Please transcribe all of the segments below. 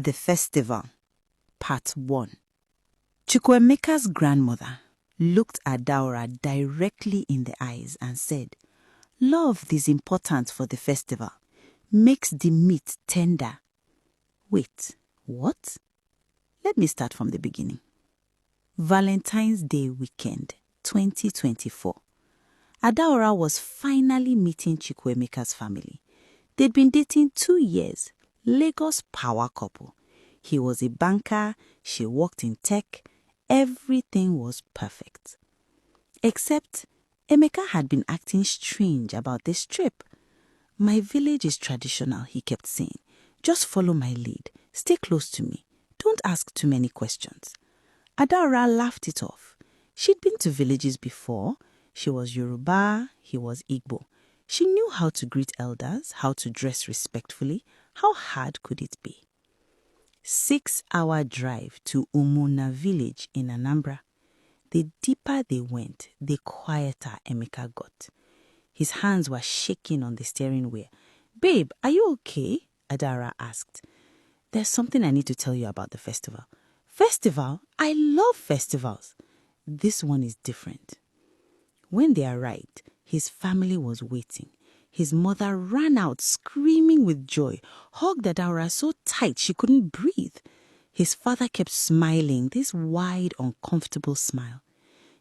The Festival, Part 1. Chukwuemeka's grandmother looked Adaora directly in the eyes and said, "Love is important for the festival. Makes the meat tender." Wait, what? Let me start from the beginning. Valentine's Day weekend, 2024. Adaora was finally meeting Chukwuemeka's family. They'd been dating 2 years, Lagos power couple. He was a banker, she worked in tech, everything was perfect. Except Emeka had been acting strange about this trip. "My village is traditional," he kept saying. "Just follow my lead, stay close to me, don't ask too many questions." Adaora laughed it off. She'd been to villages before. She was Yoruba, he was Igbo. She knew how to greet elders, how to dress respectfully. How hard could it be? 6-hour drive to Umuna village in Anambra. The deeper they went, the quieter Emeka got. His hands were shaking on the steering wheel. "Babe, are you okay?" Adaora asked. "There's something I need to tell you about the festival." "Festival? I love festivals." "This one is different." When they arrived, his family was waiting. His mother ran out screaming with joy, hugged Adaora so tight she couldn't breathe. His father kept smiling, this wide, uncomfortable smile.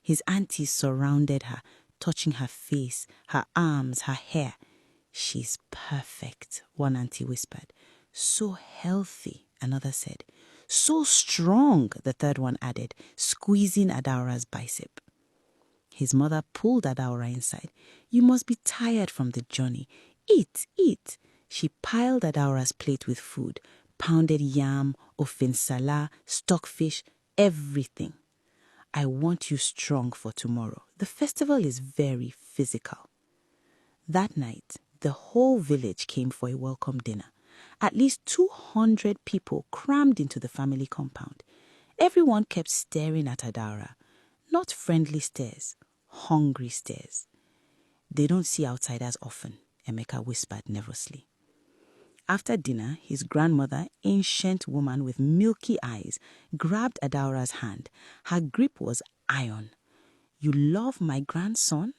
His aunties surrounded her, touching her face, her arms, her hair. "She's perfect," one auntie whispered. "So healthy," another said. "So strong," the third one added, squeezing Adaora's bicep. His mother pulled Adaora inside. "You must be tired from the journey. Eat, eat." She piled Adaora's plate with food, pounded yam, ofinsala, stockfish, everything. "I want you strong for tomorrow. The festival is very physical." That night, the whole village came for a welcome dinner. At least 200 people crammed into the family compound. Everyone kept staring at Adaora. Not friendly stares, hungry stares. "They don't see outsiders often," Emeka whispered nervously. After dinner, his grandmother, ancient woman with milky eyes, grabbed Adaora's hand. Her grip was iron. "You love my grandson?"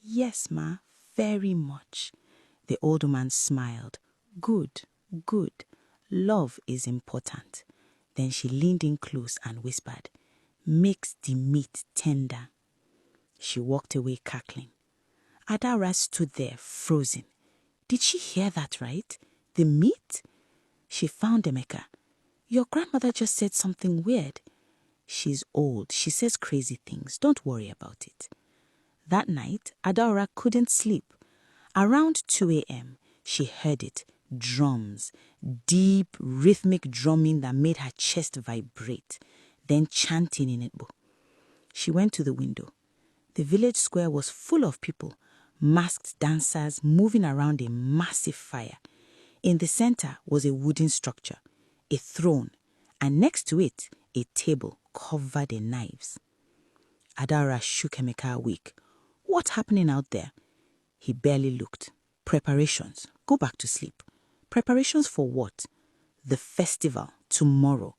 "Yes, ma, very much." The old woman smiled. "Good, good. Love is important." Then she leaned in close and whispered, "Makes the meat tender." She walked away cackling. Adaora stood there, frozen. Did she hear that right? The meat? She found Emeka. "Your grandmother just said something weird." "She's old. She says crazy things. Don't worry about it." That night, Adaora couldn't sleep. Around 2 a.m., she heard it. Drums. Deep, rhythmic drumming that made her chest vibrate. Then chanting in Igbo. She went to the window. The village square was full of people, masked dancers moving around a massive fire. In the center was a wooden structure, a throne, and next to it, a table covered in knives. Adaora shook Emeka awake. "What's happening out there?" He barely looked. "Preparations. Go back to sleep." "Preparations for what?" "The festival, tomorrow."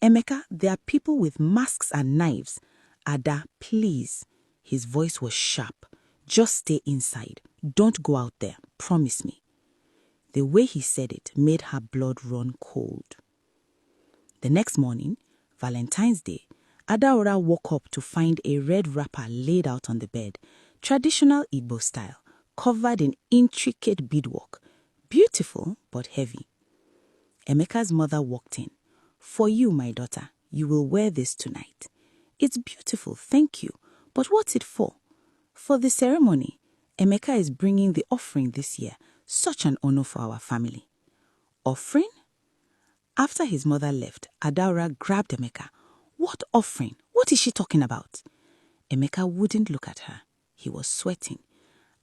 "Emeka, there are people with masks and knives." "Ada, please." His voice was sharp. "Just stay inside. Don't go out there. Promise me." The way he said it made her blood run cold. The next morning, Valentine's Day, Adaora woke up to find a red wrapper laid out on the bed, traditional Igbo style, covered in intricate beadwork. Beautiful, but heavy. Emeka's mother walked in. "For you, my daughter, you will wear this tonight." "It's beautiful, thank you. But what's it for?" "For the ceremony. Emeka is bringing the offering this year. Such an honor for our family." "Offering?" After his mother left, Adaora grabbed Emeka. "What offering? What is she talking about?" Emeka wouldn't look at her. He was sweating.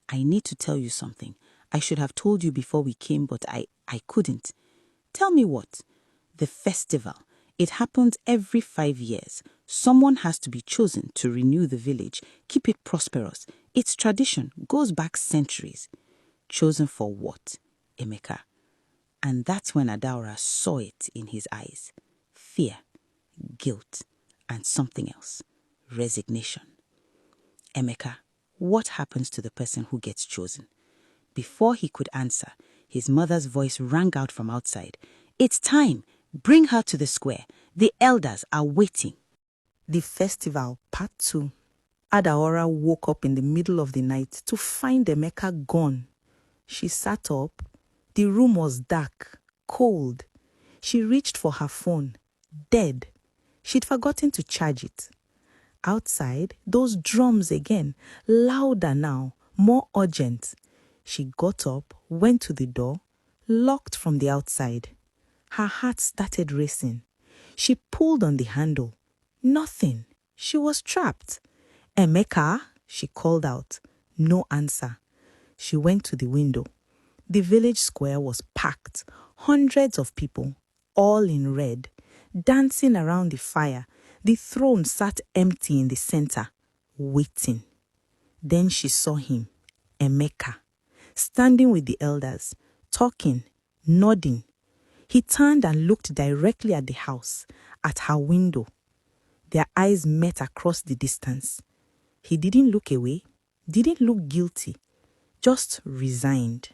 "I need to tell you something. I should have told you before we came, but I couldn't." "Tell me what?" "The festival. It happens every 5 years. Someone has to be chosen to renew the village, keep it prosperous. It's tradition, goes back centuries." "Chosen for what?" "Emeka." And that's when Adaora saw it in his eyes. Fear, guilt, and something else. Resignation. Emeka, what happens to the person who gets chosen? Before he could answer, his mother's voice rang out from outside. It's time! Bring her to the square. The elders are waiting. The festival, part 2. Adaora woke up in the middle of the night to find Emeka gone. She sat up. The room was dark, cold. She reached for her phone. Dead. She'd forgotten to charge it. Outside, those drums again, louder now, more urgent. She got up, went to the door, locked from the outside. Her heart started racing. She pulled on the handle. Nothing. She was trapped. Emeka, she called out. No answer. She went to the window. The village square was packed. Hundreds of people, all in red, dancing around the fire. The throne sat empty in the center, waiting. Then she saw him, Emeka, standing with the elders, talking, nodding. He turned and looked directly at the house, at her window. Their eyes met across the distance. He didn't look away, didn't look guilty, just resigned.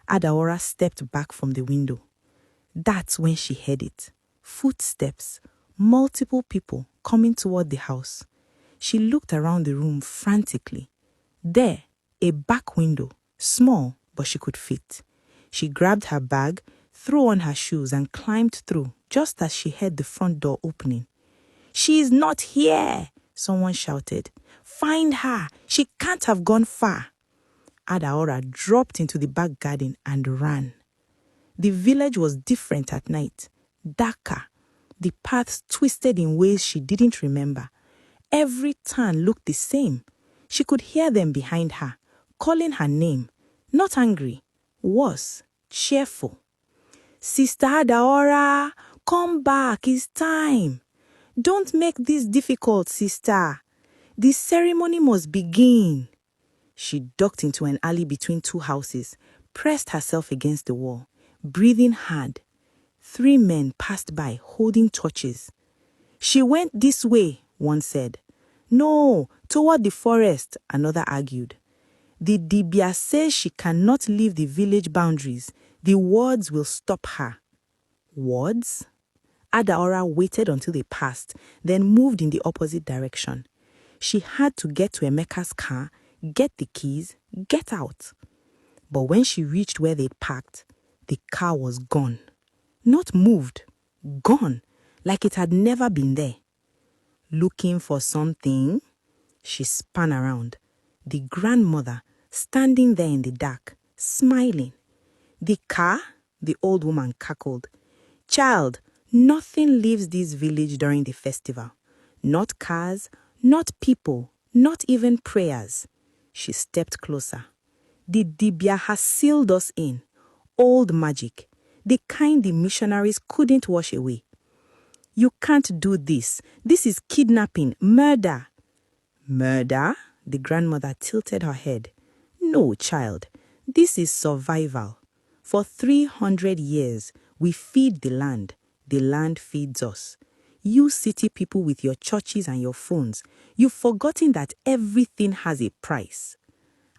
Adaora stepped back from the window. That's when she heard it. Footsteps, multiple people coming toward the house. She looked around the room frantically. There, a back window, small, but she could fit. She grabbed her bag, threw on her shoes, and climbed through just as she heard the front door opening. She is not here, someone shouted. Find her. She can't have gone far. Adaora dropped into the back garden and ran. The village was different at night, darker. The paths twisted in ways she didn't remember. Every turn looked the same. She could hear them behind her, calling her name. Not angry, worse, cheerful. Sister Adaora, come back, it's time. Don't make this difficult, sister. The ceremony must begin. She ducked into an alley between two houses, pressed herself against the wall, breathing hard. 3 men passed by holding torches. She went this way, one said. No, toward the forest, another argued. The Dibia says she cannot leave the village boundaries. The wards will stop her. Wards? Adaora waited until they passed, then moved in the opposite direction. She had to get to Emeka's car, get the keys, get out. But when she reached where they'd parked, the car was gone. Not moved, gone, like it had never been there. Looking for something, she spun around. The grandmother standing there in the dark, smiling. The car? The old woman cackled. Child, nothing leaves this village during the festival. Not cars, not people, not even prayers. She stepped closer. The Dibia has sealed us in. Old magic, the kind the missionaries couldn't wash away. You can't do this. This is kidnapping, murder. Murder? The grandmother tilted her head. No, child. This is survival. For 300 years, we feed the land. The land feeds us. You city people with your churches and your phones, you've forgotten that everything has a price.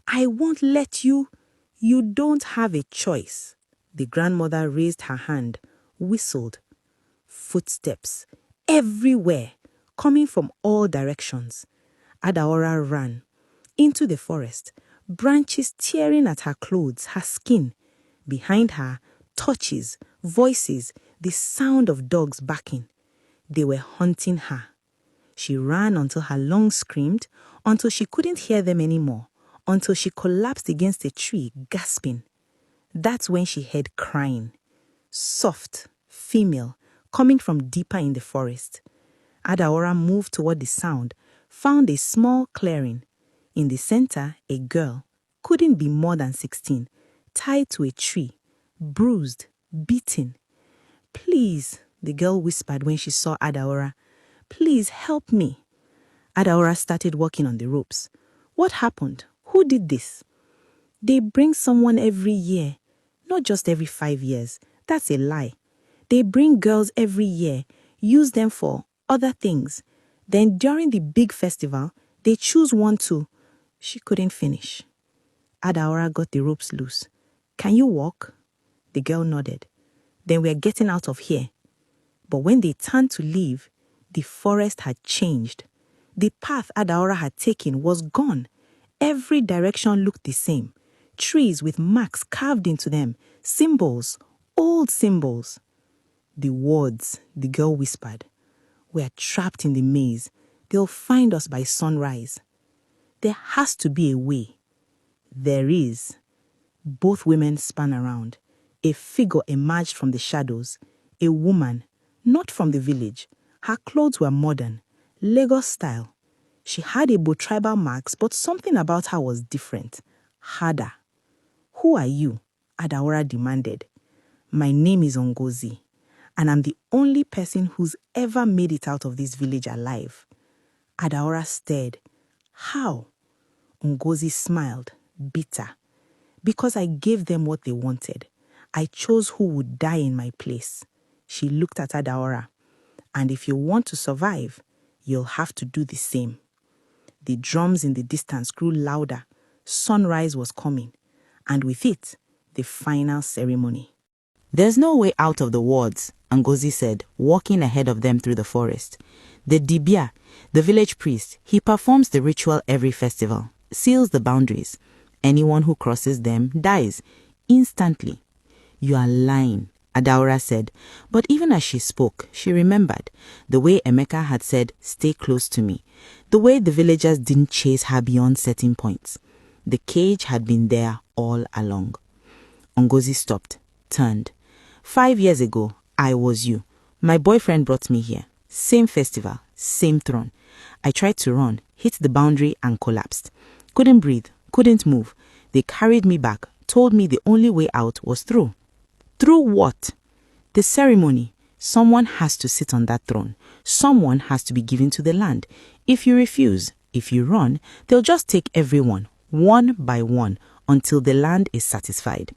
I won't let you. You don't have a choice. The grandmother raised her hand, whistled. Footsteps, everywhere, coming from all directions. Adaora ran into the forest, branches tearing at her clothes, her skin. Behind her, torches, voices, the sound of dogs barking. They were hunting her. She ran until her lungs screamed, until she couldn't hear them anymore, until she collapsed against a tree, gasping. That's when she heard crying. Soft, female, coming from deeper in the forest. Adaora moved toward the sound, found a small clearing. In the center, a girl, couldn't be more than 16, tied to a tree, bruised, beaten. Please, the girl whispered when she saw Adaora. Please help me. Adaora started working on the ropes. What happened? Who did this? They bring someone every year. Not just every 5 years. That's a lie. They bring girls every year, use them for other things. Then during the big festival, they choose one to... She couldn't finish. Adaora got the ropes loose. Can you walk? The girl nodded. Then we're getting out of here. But when they turned to leave, the forest had changed. The path Adaora had taken was gone. Every direction looked the same. Trees with marks carved into them, symbols, old symbols. The words, the girl whispered. We're trapped in the maze. They'll find us by sunrise. There has to be a way. There is. Both women spun around. A figure emerged from the shadows. A woman, not from the village. Her clothes were modern, Lagos style. She had Igbo tribal marks, but something about her was different, harder. Who are you? Adaora demanded. My name is Ngozi, and I'm the only person who's ever made it out of this village alive. Adaora stared. How? Ngozi smiled, bitter. Because I gave them what they wanted. I chose who would die in my place. She looked at Adaora. And if you want to survive, you'll have to do the same. The drums in the distance grew louder. Sunrise was coming. And with it, the final ceremony. There's no way out of the wards, Ngozi said, walking ahead of them through the forest. The Dibia, the village priest, he performs the ritual every festival, seals the boundaries. Anyone who crosses them dies instantly. You are lying, Adaora said, but even as she spoke, she remembered the way Emeka had said, stay close to me, the way the villagers didn't chase her beyond certain points. The cage had been there all along. Ngozi stopped, turned. 5 years ago, I was you. My boyfriend brought me here. Same festival, same throne. I tried to run, hit the boundary and collapsed. Couldn't breathe, couldn't move. They carried me back, told me the only way out was through. Through what? The ceremony. Someone has to sit on that throne. Someone has to be given to the land. If you refuse, if you run, they'll just take everyone, one by one, until the land is satisfied.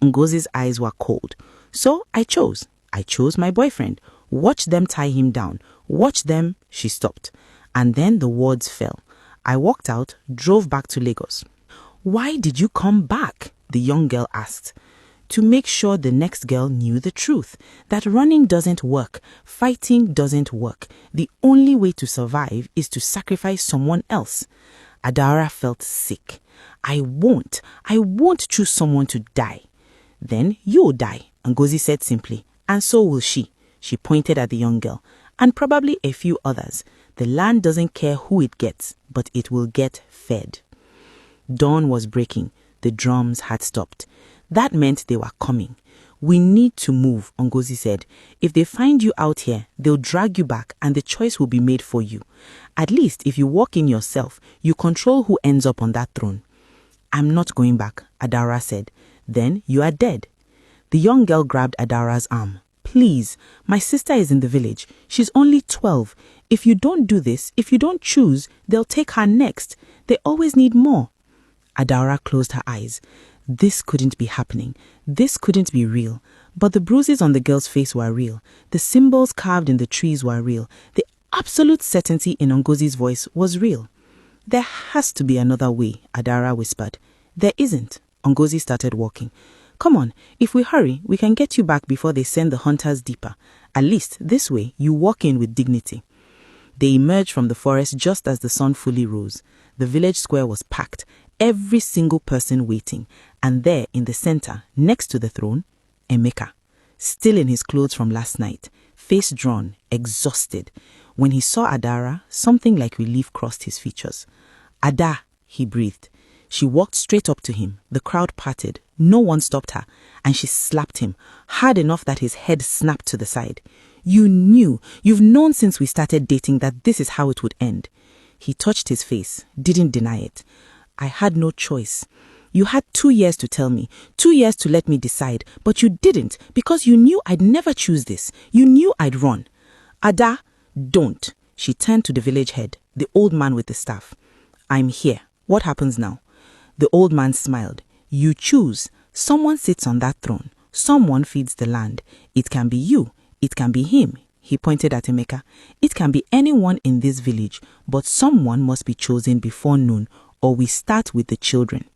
Ngozi's eyes were cold. So I chose. I chose my boyfriend. Watch them tie him down. Watch them. She stopped. And then the words fell. I walked out, drove back to Lagos. Why did you come back? The young girl asked. To make sure the next girl knew the truth, that running doesn't work, fighting doesn't work. The only way to survive is to sacrifice someone else. Adaora felt sick. I won't choose someone to die. Then you'll die, Ngozi said simply, and so will she. She pointed at the young girl, and probably a few others. The land doesn't care who it gets, but it will get fed. Dawn was breaking. The drums had stopped. That meant they were coming. We need to move, Ngozi said. If they find you out here, they'll drag you back and the choice will be made for you. At least if you walk in yourself, you control who ends up on that throne. I'm not going back, Adaora said. Then you are dead. The young girl grabbed Adaora's arm. Please, my sister is in the village. She's only 12. If you don't do this, if you don't choose, they'll take her next. They always need more. Adaora closed her eyes. This couldn't be happening. This couldn't be real. But the bruises on the girl's face were real. The symbols carved in the trees were real. The absolute certainty in Ngozi's voice was real. There has to be another way, Adaora whispered. There isn't. Ngozi started walking. Come on, if we hurry, we can get you back before they send the hunters deeper. At least this way, you walk in with dignity. They emerged from the forest just as the sun fully rose. The village square was packed, every single person waiting. And there in the center, next to the throne, Emeka, still in his clothes from last night, face drawn, exhausted. When he saw Adaora, something like relief crossed his features. Ada, he breathed. She walked straight up to him. The crowd parted. No one stopped her, and she slapped him, hard enough that his head snapped to the side. You've known since we started dating that this is how it would end. He touched his face, didn't deny it. I had no choice. You had 2 years to tell me, 2 years to let me decide, but you didn't because you knew I'd never choose this. You knew I'd run. Ada, don't. She turned to the village head, the old man with the staff. I'm here. What happens now? The old man smiled. You choose. Someone sits on that throne. Someone feeds the land. It can be you. It can be him. He pointed at Emeka. It can be anyone in this village, but someone must be chosen before noon, or we start with the children.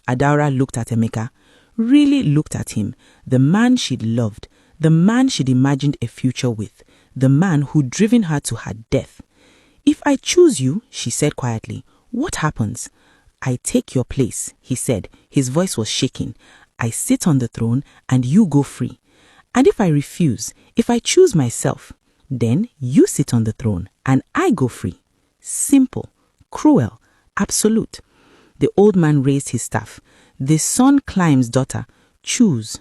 Adaora looked at Emeka, really looked at him, the man she'd loved, the man she'd imagined a future with, the man who'd driven her to her death. If I choose you, she said quietly, what happens? I take your place, he said. His voice was shaking. I sit on the throne and you go free. And if I refuse, if I choose myself, then you sit on the throne and I go free. Simple, cruel, absolute. The old man raised his staff. The son climbs, daughter. Choose.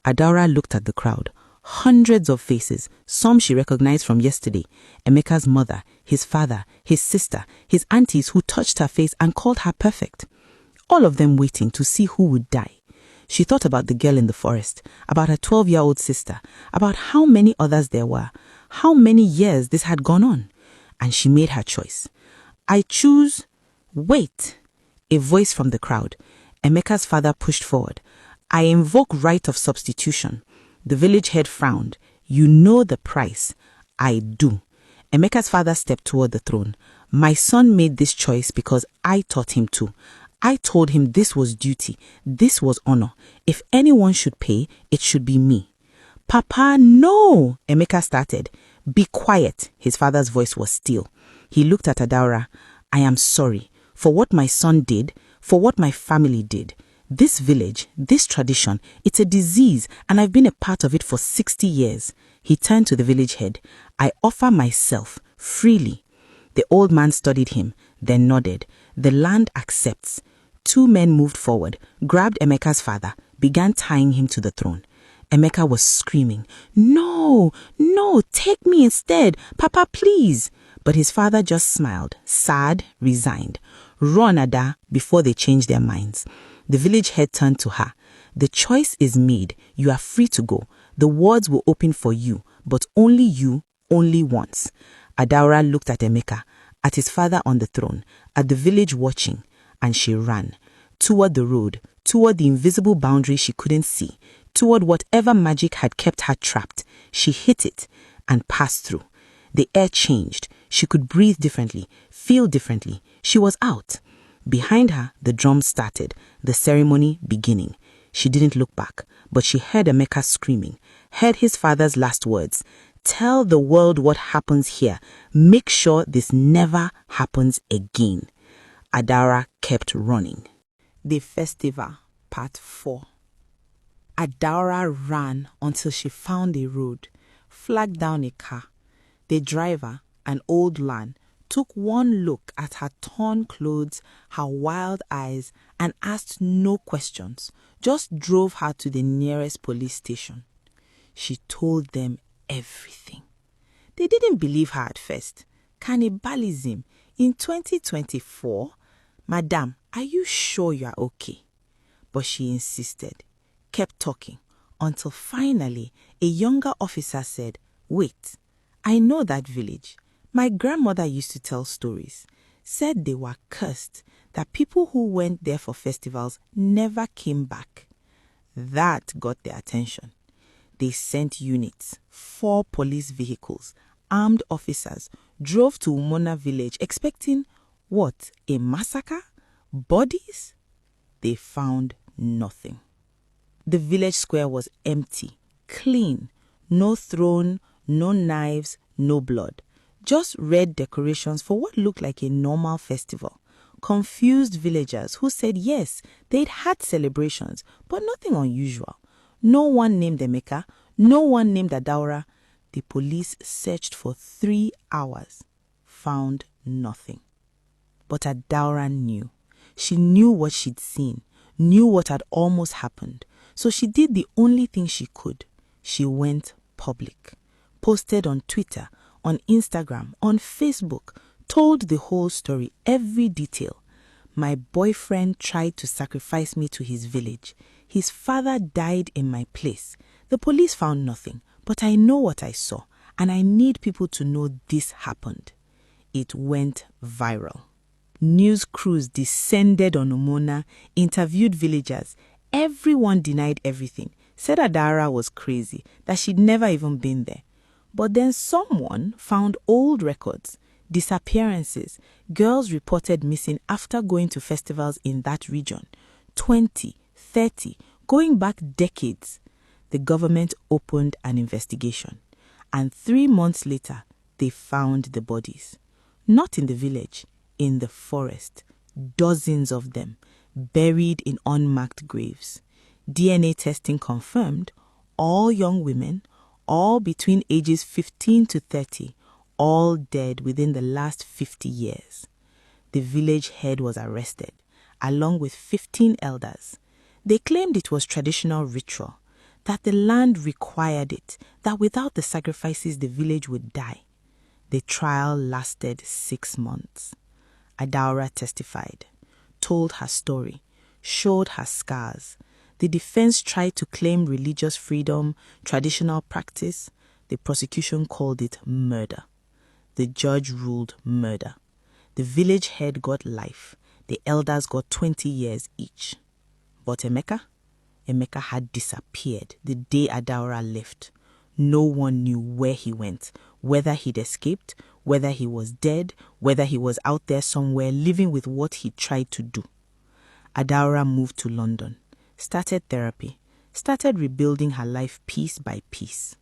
Adaora looked at the crowd. Hundreds of faces, some she recognized from yesterday. Emeka's mother, his father, his sister, his aunties who touched her face and called her perfect. All of them waiting to see who would die. She thought about the girl in the forest, about her 12-year-old sister, about how many others there were, how many years this had gone on. And she made her choice. I choose... Wait! A voice from the crowd. Emeka's father pushed forward. I invoke right of substitution. The village head frowned. You know the price. I do. Emeka's father stepped toward the throne. My son made this choice because I taught him to. I told him this was duty. This was honor. If anyone should pay, it should be me. Papa, no, Emeka started. Be quiet. His father's voice was still. He looked at Adaora. I am sorry for what my son did, for what my family did. This village, this tradition, it's a disease and I've been a part of it for 60 years. He turned to the village head. I offer myself freely. The old man studied him, then nodded. The land accepts. 2 men moved forward, grabbed Emeka's father, began tying him to the throne. Emeka was screaming, No, no, take me instead. Papa, please. But his father just smiled, sad, resigned. Run, Ada, before they change their minds. The village head turned to her. The choice is made. You are free to go. The wards will open for you, but only you, only once. Adaora looked at Emeka, at his father on the throne, at the village watching, and she ran. Toward the road, toward the invisible boundary she couldn't see, toward whatever magic had kept her trapped. She hit it and passed through. The air changed. She could breathe differently, feel differently. She was out. Behind her, the drums started, the ceremony beginning. She didn't look back, but she heard Emeka screaming, heard his father's last words. Tell the world what happens here. Make sure this never happens again. Adaora kept running. The Festival, Part 4. Adaora ran until she found a road, flagged down a car. The driver, an old man, took one look at her torn clothes, her wild eyes, and asked no questions, just drove her to the nearest police station. She told them everything. They didn't believe her at first. Cannibalism in 2024? Madam, are you sure you are okay? But she insisted, kept talking, until finally a younger officer said, Wait, I know that village. My grandmother used to tell stories, said they were cursed, that people who went there for festivals never came back. That got their attention. They sent units, 4 police vehicles, armed officers, drove to Umona village expecting, what, a massacre? Bodies? They found nothing. The village square was empty, clean, no throne, no knives, no blood. Just red decorations for what looked like a normal festival. Confused villagers who said yes, they'd had celebrations, but nothing unusual. No one named Emeka, no one named Adaora. The police searched for 3 hours, found nothing. But Adaora knew. She knew what she'd seen, knew what had almost happened. So she did the only thing she could. She went public, posted on Twitter, on Instagram, on Facebook, told the whole story, every detail. My boyfriend tried to sacrifice me to his village. His father died in my place. The police found nothing, but I know what I saw, and I need people to know this happened. It went viral. News crews descended on Umona, interviewed villagers. Everyone denied everything, said Adaora was crazy, that she'd never even been there. But then someone found old records, disappearances, girls reported missing after going to festivals in that region. 20, 30, going back decades. The government opened an investigation, and 3 months later, they found the bodies. Not in the village, in the forest. Dozens of them, buried in unmarked graves. DNA testing confirmed all young women, all between ages 15 to 30, all dead within the last 50 years. The village head was arrested, along with 15 elders. They claimed it was traditional ritual, that the land required it, that without the sacrifices the village would die. The trial lasted 6 months. Adaora testified, told her story, showed her scars. The defense tried to claim religious freedom, traditional practice. The prosecution called it murder. The judge ruled murder. The village head got life. The elders got 20 years each. But Emeka had disappeared the day Adaora left. No one knew where he went, whether he'd escaped, whether he was dead, whether he was out there somewhere living with what he tried to do. Adaora moved to London, started therapy, started rebuilding her life piece by piece.